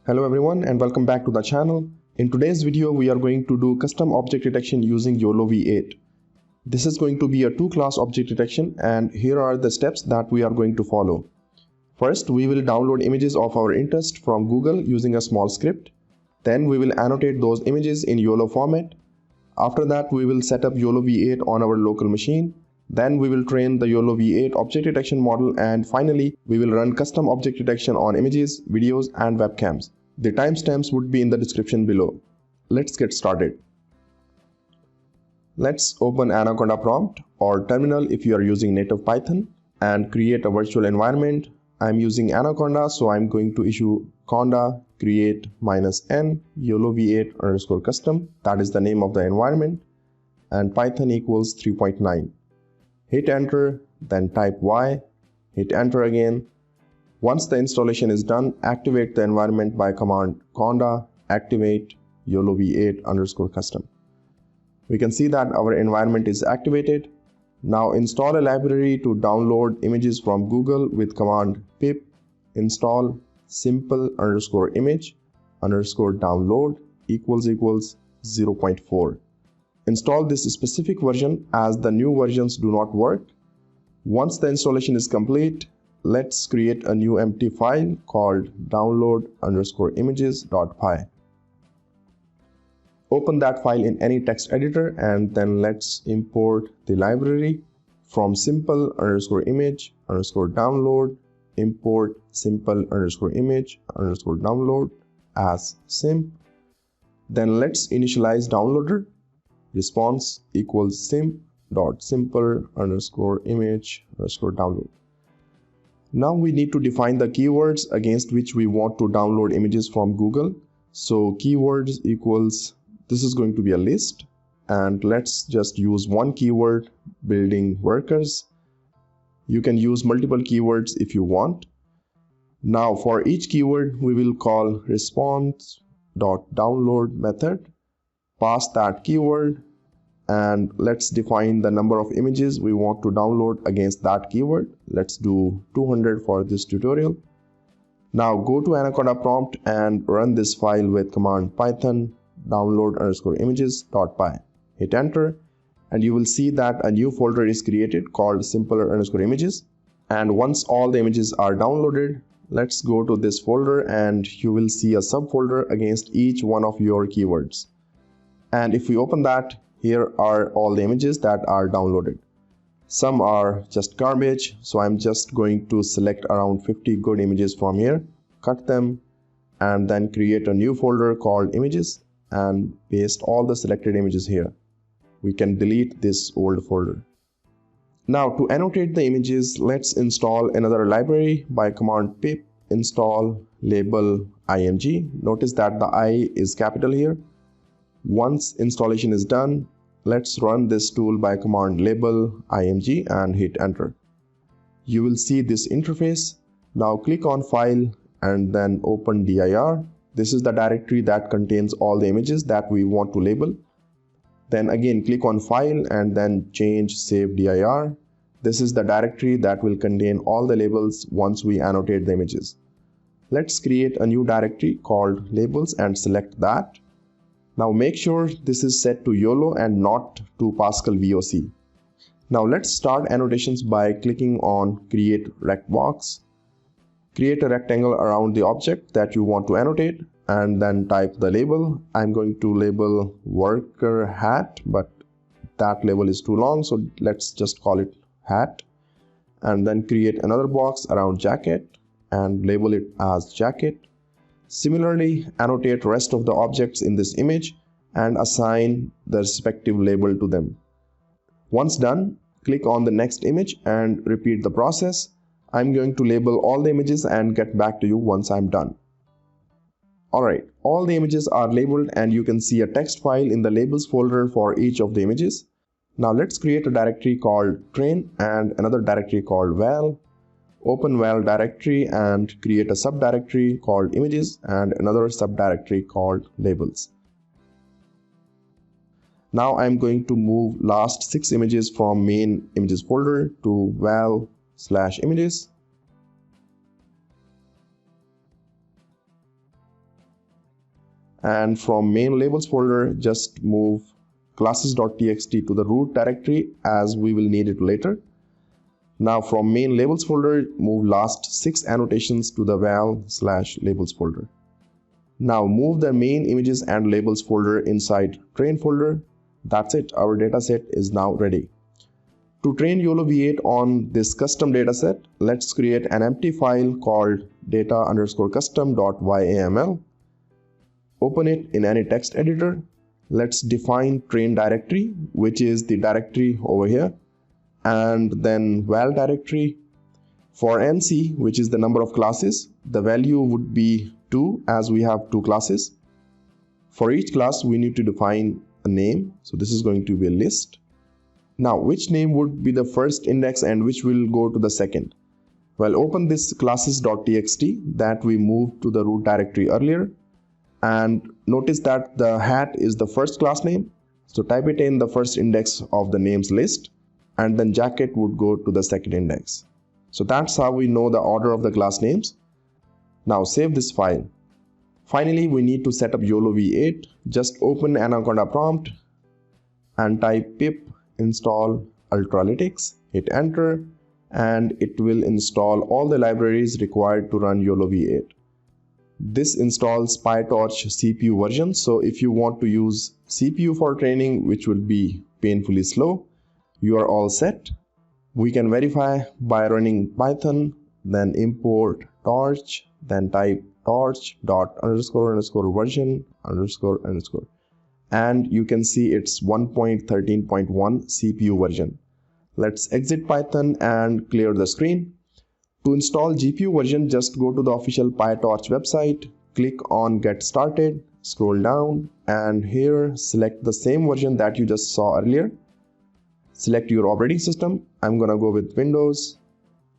Hello everyone and welcome back to the channel. In today's video we are going to do custom object detection using YOLOv8. This is going to be a two-class object detection and here are the steps that we are going to follow. First, we will download images of our interest from Google using a small script. Then we will annotate those images in YOLO format. After that, we will set up YOLOv8 on our local machine. Then we will train the YOLOv8 object detection model, and finally we will run custom object detection on images, videos and webcams. The timestamps would be in the description below. Let's get started. Let's open Anaconda prompt or terminal if you are using native Python and create a virtual environment. I'm using Anaconda, so I'm going to issue conda create -n YOLOv8_custom. That is the name of the environment, and Python equals 3.9. Hit enter, then type Y, hit enter again. Once the installation is done, activate the environment by command conda activate YOLOv8_custom. We can see that our environment is activated. Now install a library to download images from Google with command pip install simple_image_download == 0.4. Install this specific version as the new versions do not work. Once the installation is complete, let's create a new empty file called download_images.py. Open that file in any text editor and then let's import the library from simple_image_download import simple_image_download as simp. Then let's initialize downloader. Response equals simp.simple_image_download. Now we need to define the keywords against which we want to download images from Google. So keywords equals, this is going to be a list, and let's just use one keyword, building workers. You can use multiple keywords if you want. Now for each keyword we will call response.download method, pass that keyword, and let's define the number of images we want to download against that keyword. Let's do 200 for this tutorial. Now go to Anaconda prompt and run this file with command python download_images.py. Hit enter and you will see that a new folder is created called simple_images. And once all the images are downloaded, let's go to this folder and you will see a subfolder against each one of your keywords. And if we open that, here are all the images that are downloaded. Some are just garbage, so I'm just going to select around 50 good images from here, cut them, and then create a new folder called images and paste all the selected images here. We can delete this old folder. Now to annotate the images, let's install another library by command pip install label img. Notice that the I is capital here. Once installation is done, let's run this tool by command label img and hit enter. You will see this interface. Now click on file and then open dir. This is the directory that contains all the images that we want to label. Then again click on file and then change save dir. This is the directory that will contain all the labels once we annotate the images. Let's create a new directory called labels and select that. Now make sure this is set to YOLO and not to Pascal VOC. Now let's start annotations by clicking on create rect box. Create a rectangle around the object that you want to annotate and then type the label. I'm going to label worker hat, but that label is too long, so let's just call it hat. And then create another box around jacket and label it as jacket. Similarly, annotate rest of the objects in this image and assign the respective label to them. Once done, click on the next image and repeat the process. I'm going to label all the images and get back to you once I'm done. Alright, all the images are labeled and you can see a text file in the labels folder for each of the images. Now let's create a directory called train and another directory called val. Open val directory and create a subdirectory called images and another subdirectory called labels. Now I'm going to move last 6 images from main images folder to val/images. and from main labels folder just move classes.txt to the root directory as we will need it later. Now from main labels folder move last 6 annotations to the val/labels folder. Now move the main images and labels folder inside train folder. That's it, our dataset is now ready. To train YOLOv8 on this custom dataset, let's create an empty file called data_custom.yaml. Open it in any text editor. Let's define train directory, which is the directory over here, and then val directory. For NC, which is the number of classes, the value would be 2 as we have 2 classes. For each class, we need to define a name. So this is going to be a list. Now, which name would be the first index and which will go to the second? Well, open this classes.txt that we moved to the root directory earlier. And notice that the hat is the first class name. So type it in the first index of the names list, and then jacket would go to the second index. So that's how we know the order of the class names. Now save this file. Finally, we need to set up YOLOv8. Just open Anaconda prompt and type pip install ultralytics, hit enter, and it will install all the libraries required to run YOLOv8. This installs PyTorch CPU version, so if you want to use CPU for training, which will be painfully slow, you are all set. We can verify by running Python, then import torch, then type torch.__version__, and you can see it's 1.13.1 CPU version. Let's exit Python and clear the screen. To install GPU version, just go to the official PyTorch website, click on Get Started, scroll down, and here select the same version that you just saw earlier. Select your operating system. I'm gonna go with Windows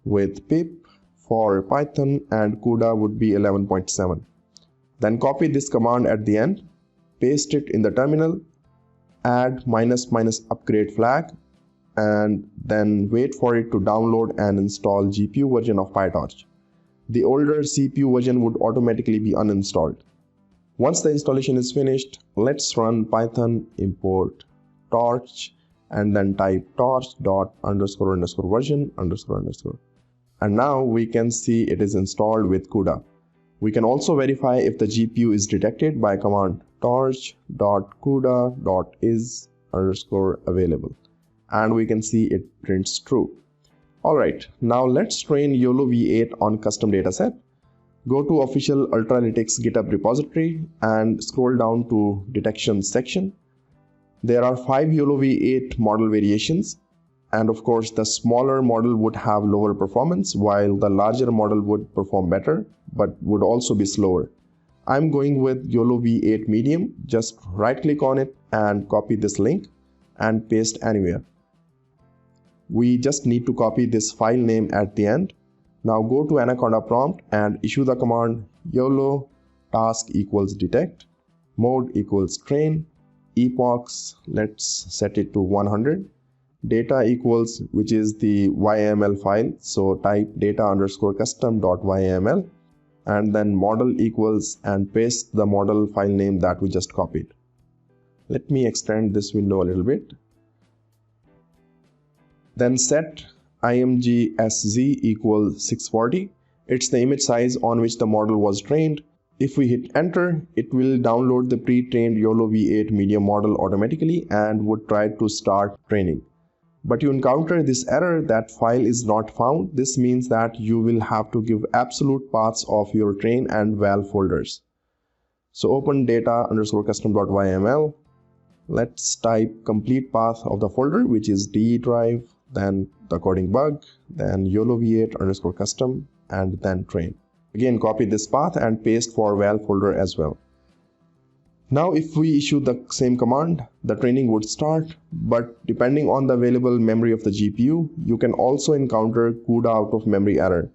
with pip for Python, and CUDA would be 11.7. Then copy this command at the end, paste it in the terminal, add -- upgrade flag, and then wait for it to download and install GPU version of PyTorch. The older CPU version would automatically be uninstalled. Once the installation is finished, let's run Python import torch and then type torch.__version__. And now we can see it is installed with CUDA. We can also verify if the GPU is detected by command torch.cuda.is_available. And we can see it prints true. Alright, now let's train YOLOv8 on custom dataset. Go to official Ultralytics GitHub repository and scroll down to detection section. There are 5 YOLOv8 model variations, and of course the smaller model would have lower performance while the larger model would perform better but would also be slower. I'm going with YOLOv8 medium. Just right click on it and copy this link and paste anywhere. We just need to copy this file name at the end. Now go to Anaconda prompt and issue the command YOLO task equals detect, mode equals train, epochs, let's set it to 100, data equals, which is the YAML file, so type data_custom.yaml, and then model equals and paste the model file name that we just copied. Let me extend this window a little bit. Then set imgsz equals 640. It's the image size on which the model was trained. If we hit enter, it will download the pre-trained YOLOv8 medium model automatically and would try to start training. But you encounter this error that file is not found. This means that you will have to give absolute paths of your train and val folders. So open data_custom.yml. Let's type complete path of the folder, which is D drive, then the coding bug, then YOLOv8_custom, and then train. Again, copy this path and paste for val folder as well. Now if we issue the same command, the training would start, but depending on the available memory of the GPU, you can also encounter CUDA out of memory error.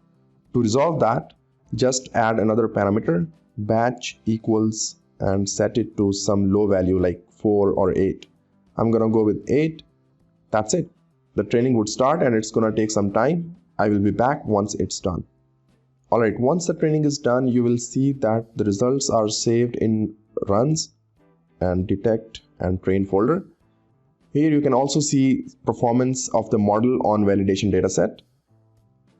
To resolve that, just add another parameter, batch equals, and set it to some low value like 4 or 8. I'm gonna go with 8. That's it. The training would start and it's gonna take some time. I will be back once it's done. Alright, once the training is done, you will see that the results are saved in runs and detect and train folder. Here you can also see performance of the model on validation dataset.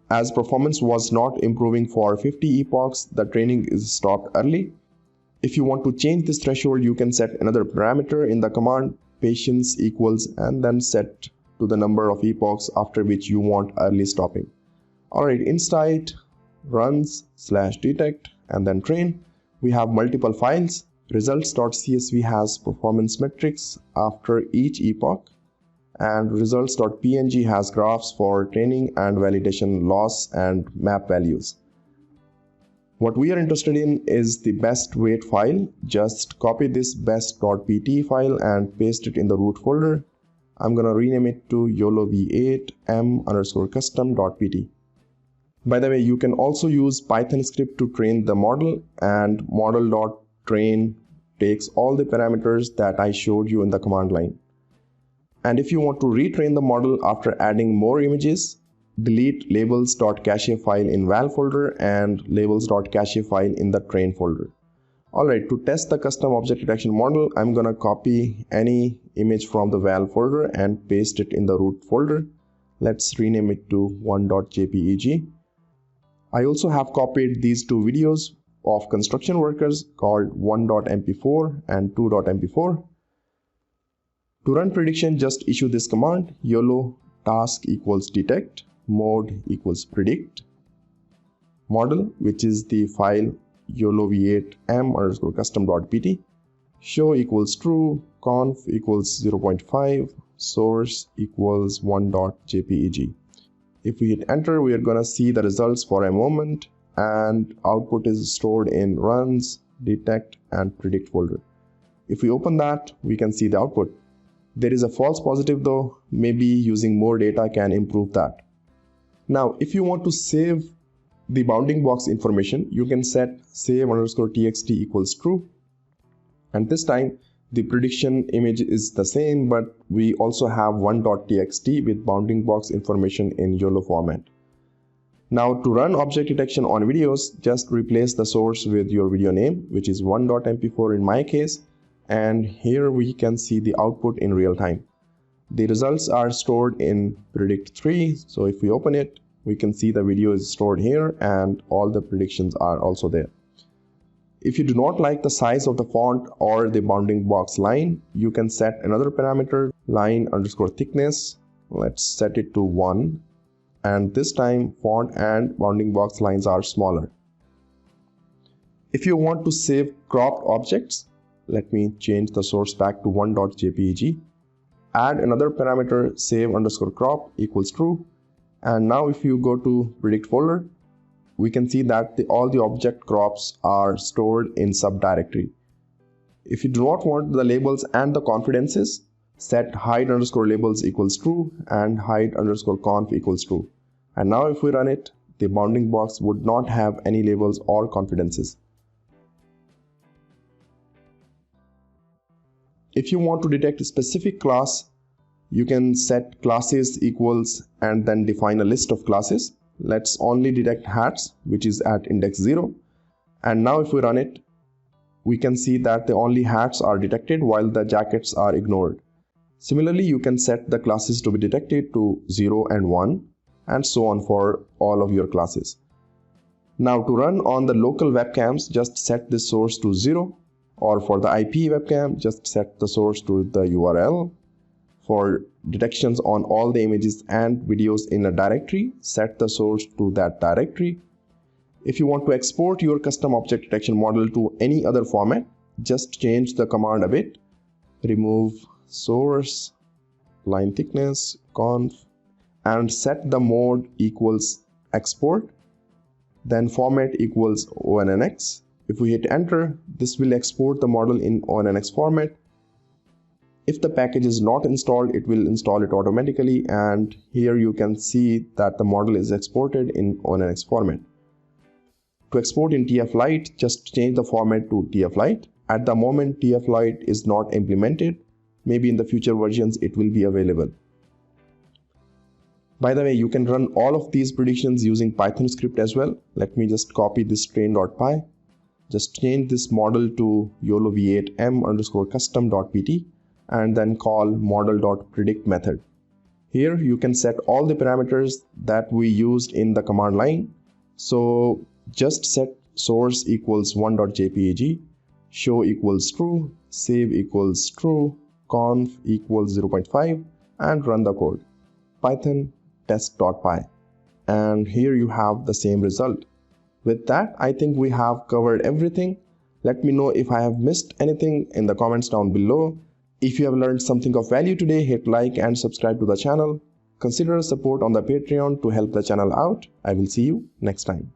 As performance was not improving for 50 epochs, the training is stopped early. If you want to change this threshold, you can set another parameter in the command patience equals and then set to the number of epochs after which you want early stopping. Alright, inside runs/detect and then train, we have multiple files. Results.csv has performance metrics after each epoch, and results.png has graphs for training and validation loss and map values. What we are interested in is the best weight file. Just copy this best.pt file and paste it in the root folder. I'm gonna rename it to YOLOv8 m_custom.pt. By the way, you can also use Python script to train the model, and model.train takes all the parameters that I showed you in the command line. And if you want to retrain the model after adding more images, delete labels.cache file in val folder and labels.cache file in the train folder. Alright, to test the custom object detection model, I'm gonna copy any image from the val folder and paste it in the root folder. Let's rename it to 1.jpeg. I also have copied these two videos of construction workers called 1.mp4 and 2.mp4. To run prediction, just issue this command: YOLO task equals detect, mode equals predict, model, which is the file YOLOv8 m_custom.pt, show equals true, conf equals 0.5, source equals 1.jpeg. If we hit enter, we are gonna see the results for a moment, and output is stored in runs, detect and predict folder. If we open that, we can see the output. There is a false positive though. Maybe using more data can improve that. Now, if you want to save the bounding box information, you can set save_txt equals true. And this time, the prediction image is the same, but we also have 1.txt with bounding box information in YOLO format. Now, to run object detection on videos, just replace the source with your video name, which is 1.mp4 in my case. And here we can see the output in real time. The results are stored in predict3. So if we open it, we can see the video is stored here and all the predictions are also there. If you do not like the size of the font or the bounding box line, you can set another parameter, line_thickness. Let's set it to 1. And this time font and bounding box lines are smaller. If you want to save cropped objects, let me change the source back to 1.jpeg. Add another parameter, save_crop equals true. And now if you go to predict folder, we can see that all the object crops are stored in subdirectory. If you do not want the labels and the confidences, set hide_labels equals true and hide_conf equals true. And now if we run it, the bounding box would not have any labels or confidences. If you want to detect a specific class, you can set classes equals and then define a list of classes. Let's only detect hats, which is at index 0. And now if we run it, we can see that the only hats are detected while the jackets are ignored. Similarly, you can set the classes to be detected to 0 and 1 and so on for all of your classes. Now to run on the local webcams, just set this source to 0. Or for the IP webcam, just set the source to the URL. For detections on all the images and videos in a directory, set the source to that directory. If you want to export your custom object detection model to any other format, just change the command a bit. Remove source, line thickness, conf, and set the mode equals export. Then format equals ONNX. If we hit enter, this will export the model in ONNX format. If the package is not installed, it will install it automatically, and here you can see that the model is exported in ONNX format. To export in TFLITE, just change the format to TFLITE. At the moment, TFLITE is not implemented. Maybe in the future versions it will be available. By the way, you can run all of these predictions using Python script as well. Let me just copy this train.py. Just change this model to YOLOv8 m_custom.pt and then call model.predict method. Here you can set all the parameters that we used in the command line. So just set source equals 1.jpg, show equals true, save equals true, conf equals 0.5 and run the code. Python test.py. And here you have the same result. With that, I think we have covered everything. Let me know if I have missed anything in the comments down below. If you have learned something of value today, hit like and subscribe to the channel. Consider support on the Patreon to help the channel out. I will see you next time.